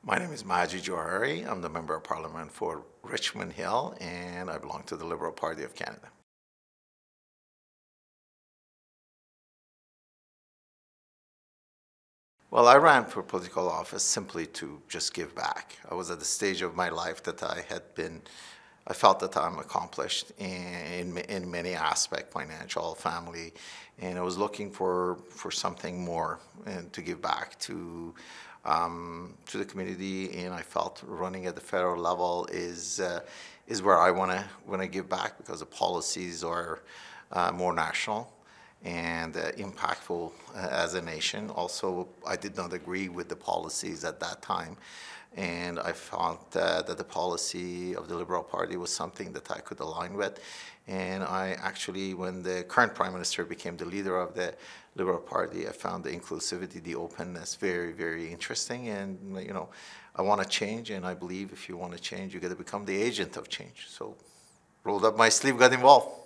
My name is Majid Jowhari. I'm the Member of Parliament for Richmond Hill, and I belong to the Liberal Party of Canada. Well, I ran for political office simply to just give back. I was at the stage of my life that I felt that I'm accomplished in many aspects, financial, family, and I was looking for something more and to give back to the community. And I felt running at the federal level is where I want to give back because the policies are more national and impactful as a nation. Also, I did not agree with the policies at that time, and I felt that the policy of the Liberal Party was something that I could align with. And I actually, when the current Prime Minister became the leader of the Liberal Party, I found the inclusivity, the openness very, very interesting. And, I want to change, and I believe if you want to change, you got to become the agent of change. So rolled up my sleeve, got involved.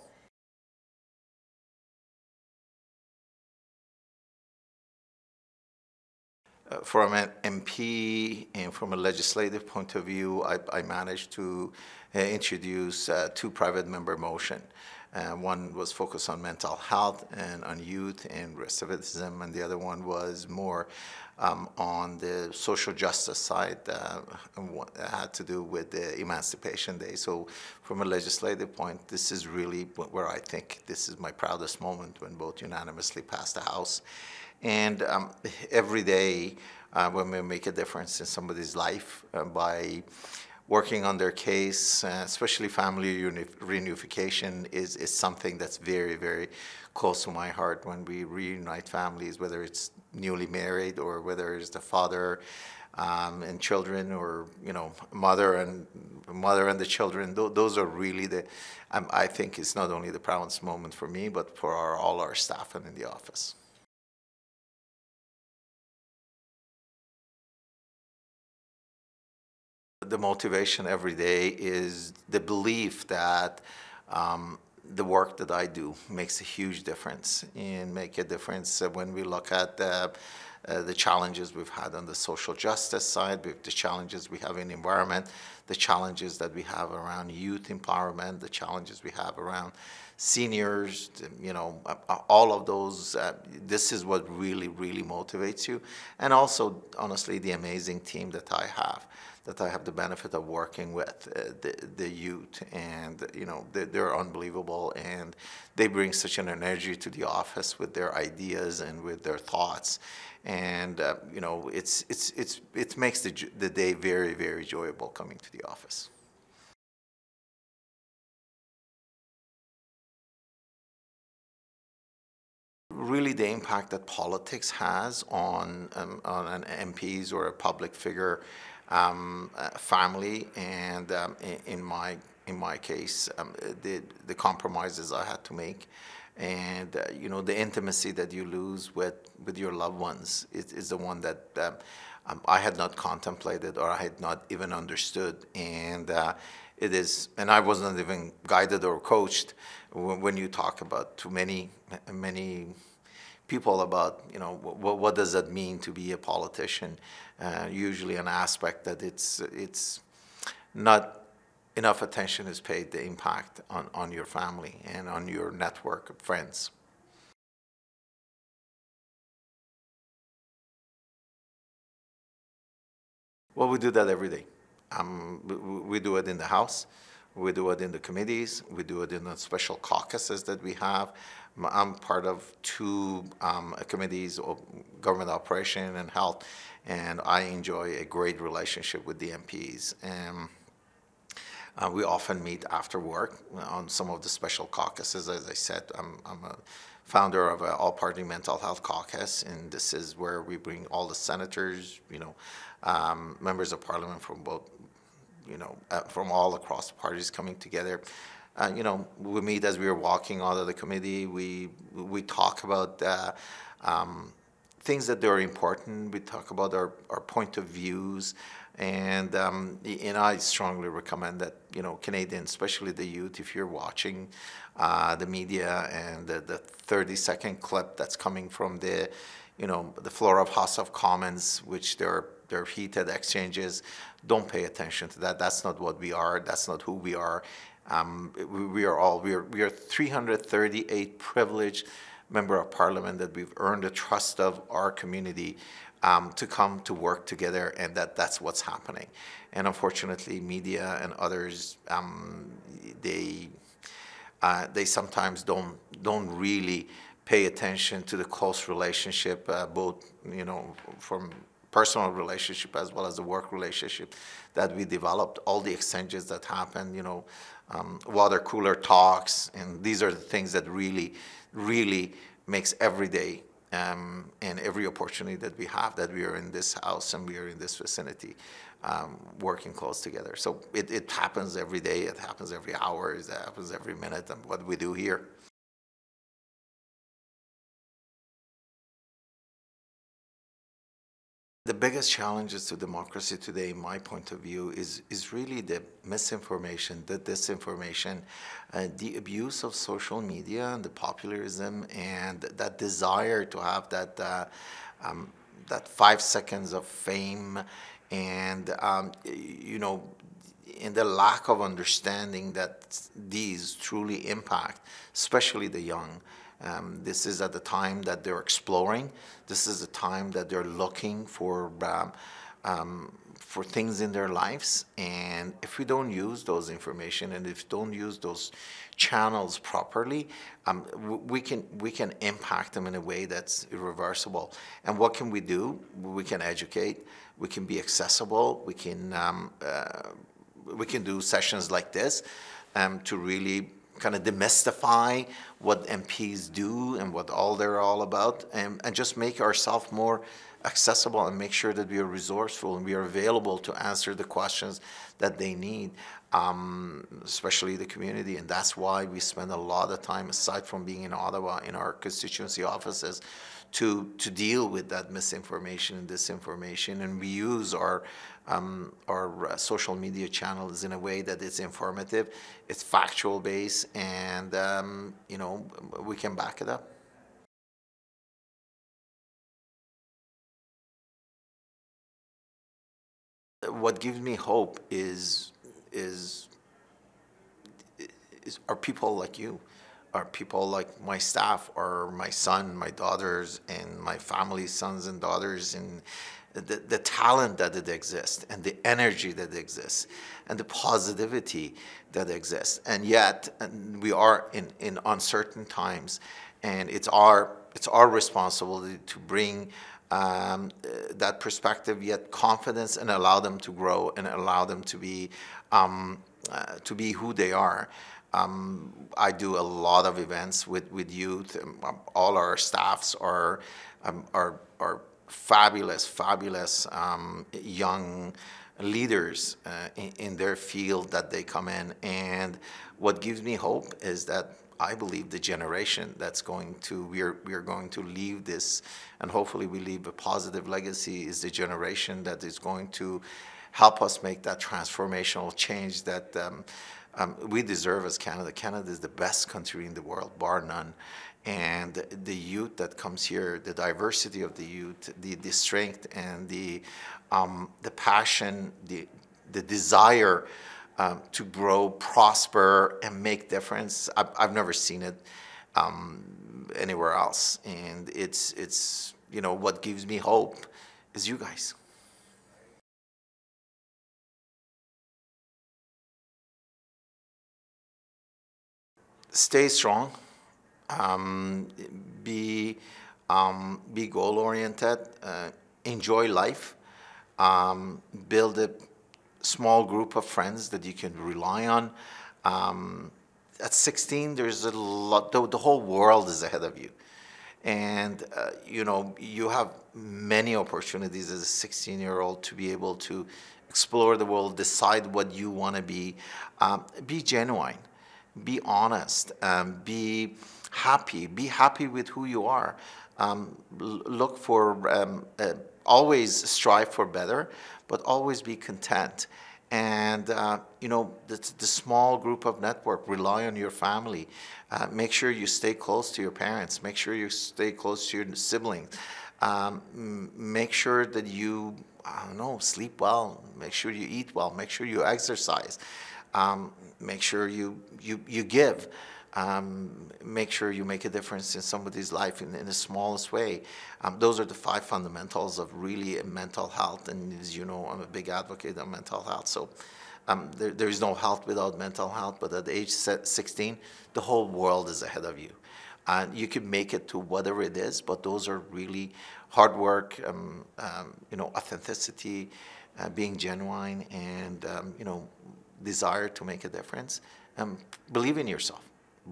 From an MP and from a legislative point of view, I managed to introduce two private member motion. One was focused on mental health and on youth and recidivism, and the other one was more on the social justice side, had to do with the Emancipation Day. So from a legislative point, this is really where I think this is my proudest moment, when both unanimously passed the House. And every day when we make a difference in somebody's life by working on their case, especially family reunification is something that's very, very close to my heart. When we reunite families, whether it's newly married or whether it's the father and children, or mother and the children, those are really the I think it's not only the proudest moment for me, but for all our staff and in the office. The motivation every day is the belief that the work that I do makes a huge difference, and make a difference when we look at the challenges we've had on the social justice side, the challenges we have in environment, the challenges that we have around youth empowerment, the challenges we have around seniors, all of those. This is what really, really motivates you. And also, honestly, the amazing team that I have the benefit of working with, the youth, and they're unbelievable, and they bring such an energy to the office with their ideas and with their thoughts, and it makes the day very, very enjoyable coming to the office. Really, the impact that politics has on an MPs or a public figure family, and in my case, the compromises I had to make, and the intimacy that you lose with your loved ones is the one that I had not contemplated, or I had not even understood, and it is, and I wasn't even guided or coached when you talk about to many people about what does that mean to be a politician. Usually an aspect that it's not enough attention is paid the impact on your family and on your network of friends. Well, we do that every day. We do it in the House, we do it in the committees, we do it in the special caucuses that we have. I'm part of two committees of government operation and health, and I enjoy a great relationship with the MPs. And we often meet after work on some of the special caucuses. As I said, I'm a founder of an all-party mental health caucus, and this is where we bring all the senators, members of parliament from both, from all across the parties coming together. We meet as we are walking out of the committee. We talk about things that are important. We talk about our point of views, and I strongly recommend that Canadians, especially the youth, if you're watching the media and the 30-second clip that's coming from the floor of House of Commons, which they're their heated exchanges. Don't pay attention to that. That's not what we are. That's not who we are. We are 338 privileged member of parliament that we've earned the trust of our community to come to work together, and that's what's happening. And unfortunately, media and others, they sometimes don't really pay attention to the close relationship, both from personal relationship as well as the work relationship that we developed. All the exchanges that happen, water cooler talks, and these are the things that really makes every day and every opportunity that we have, that we are in this house and we are in this vicinity, working close together. So it happens every day, it happens every hour, it happens every minute, and what we do here. The biggest challenges to democracy today, in my point of view, is really the misinformation, the disinformation, the abuse of social media and the popularism, and that desire to have that 5 seconds of fame, and in the lack of understanding that these truly impact, especially the young. This is at the time that they're exploring. This is the time that they're looking for things in their lives. And if we don't use those information, and if we don't use those channels properly, we can impact them in a way that's irreversible. And what can we do? We can educate. We can be accessible. We can do sessions like this to really kind of demystify what MPs do and what they're all about, and just make ourselves more accessible and make sure that we are resourceful and we are available to answer the questions that they need, especially the community. And that's why we spend a lot of time, aside from being in Ottawa, in our constituency offices, to deal with that misinformation and disinformation. And we use our social media channels in a way that it's informative, it's factual based, and we can back it up. What gives me hope is are people like you, are people like my staff, or my son, my daughters, and my family's sons and daughters, and the talent that it exists, and the energy that exists, and the positivity that exists. And yet, we are in uncertain times, and it's our responsibility to bring that perspective, yet confidence, and allow them to grow and allow them to be who they are. I do a lot of events with youth. All our staffs are fabulous young leaders in their field that they come in. And what gives me hope is that I believe the generation that's we are going to leave this, and hopefully we leave a positive legacy, is the generation that is going to help us make that transformational change that we deserve as Canada. Canada is the best country in the world, bar none. And the youth that comes here, the diversity of the youth, the strength and the passion, the desire to grow, prosper, and make difference. I've never seen it anywhere else. And it's what gives me hope is you guys. Stay strong. Be goal-oriented. Enjoy life. Build a small group of friends that you can rely on. At 16, there's a lot. The whole world is ahead of you, and you have many opportunities as a 16-year-old to be able to explore the world, decide what you want to be. Be genuine. Be honest. Be happy with who you are. Look for always strive for better, but always be content. And the small group of network, rely on your family. Make sure you stay close to your parents. Make sure you stay close to your siblings. Make sure that you I don't know, sleep well, make sure you eat well, make sure you exercise, make sure you give, make sure you make a difference in somebody's life in the smallest way. Those are the 5 fundamentals of really mental health. And as you know, I'm a big advocate of mental health. So there is no health without mental health, but at the age 16, the whole world is ahead of you. And you can make it to whatever it is, but those are really hard work, authenticity, being genuine, and, desire to make a difference. Believe in yourself.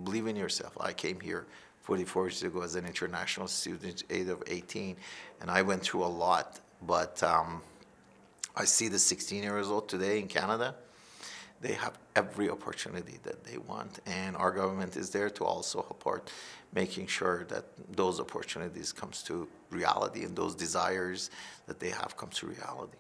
Believe in yourself. I came here 44 years ago as an international student, age of 18, and I went through a lot. But I see the 16-year-old today in Canada. They have every opportunity that they want, and our government is there to also support making sure that those opportunities comes to reality and those desires that they have comes to reality.